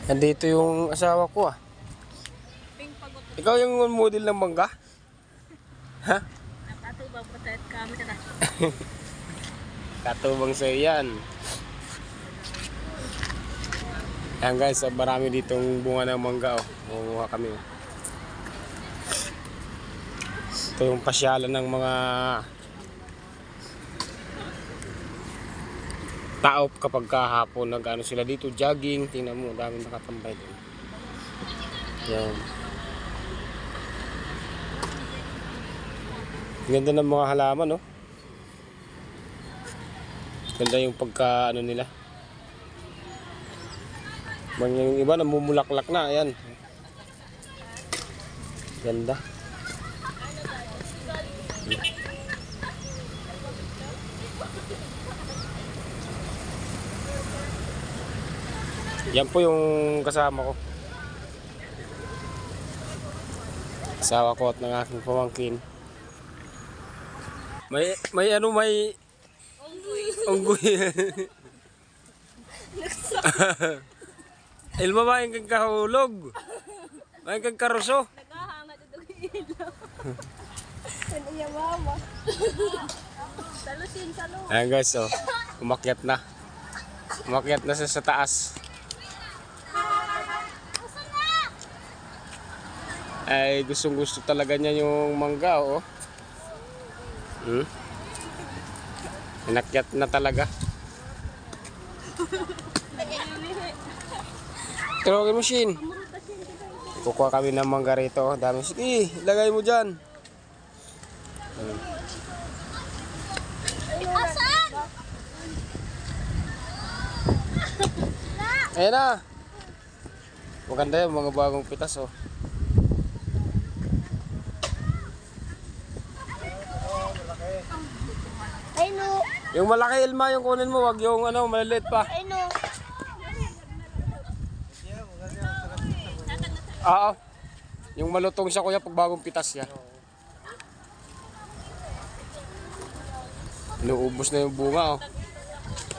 Nandito yung asawa ko ah. Ikaw yung model ng mangga? Ha? Nakatubang po tayo camera. Katubang sa'yo yan. Ayan guys, marami ditong bunga ng mangga oh. Mumuha kami oh. Ito yung pasyalan ng mga tao kapag kahapon nag-ano sila dito, jogging. Tingnan mo, daming nakatambay doon. Yan. Ganda ng mga halaman, no? Ganda yung pagka, ano nila. Yung iba namumulaklak na, ayan. Ganda. Yan po yung kasama ko. Asawa ko at ng aking pamangkin. May unggoy. Ilma ba yung kahulog? May kang karuso. Nagahanga dito ng ilaw. Ano yung mama? Salusin, salo. Ayan guys, oh. Umakyat na. Umakyat na sa taas. Ay, gustong-gusto talaga niya yung mangga, oh. Inakyat na talaga. Tulogin mo, Shin. Kukuha kami ng mangga rito. Dami. Sige, ilagay mo dyan. Asan? Ayan na. Maganda yung mga bagong pitas, oh. Ay no. Yung malaki ilma yung kunin mo, wag yung ano, maliliit pa. Ay no. Oo. Yung malutong siya kuya pag bagong pitas siya. Inuubos na yung bunga, oh.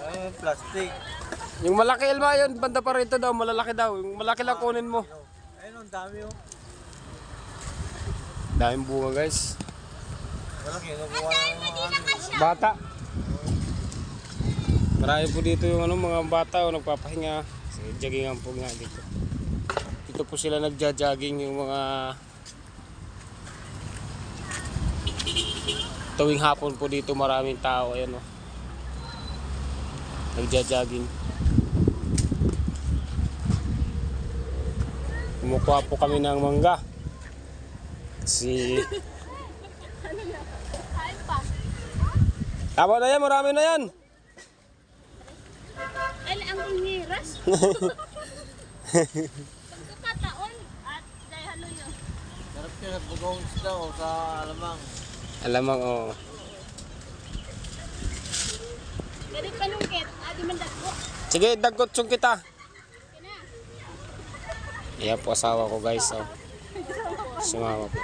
Ay, plastic. Yung malaki ilma yun, banda pa rito daw, malalaki daw. Yung malaki lang kunin mo. Ayun, ang dami oh. Daming bunga guys. Wala, kinukuha ng mga Bata. Marami po dito yung ano, mga bata o nagpapahinga. Joggingan po nga dito. Dito po sila nagja-jogging yung mga tuwing hapon po dito maraming tao. Ayan o. Nagja-jogging. Kumukuha po kami ng mangga. Kasi tama na yan, marami na yan. Ay, ang ungiras. Pagkakataon at dahil halo yun. sarap siya sa bugong isda o sa alamang. Alamang, oh. Dari panungkit, adi man dagko. Sige, dagot yung kita. Iya po asawa ko guys, oh. Sumama po.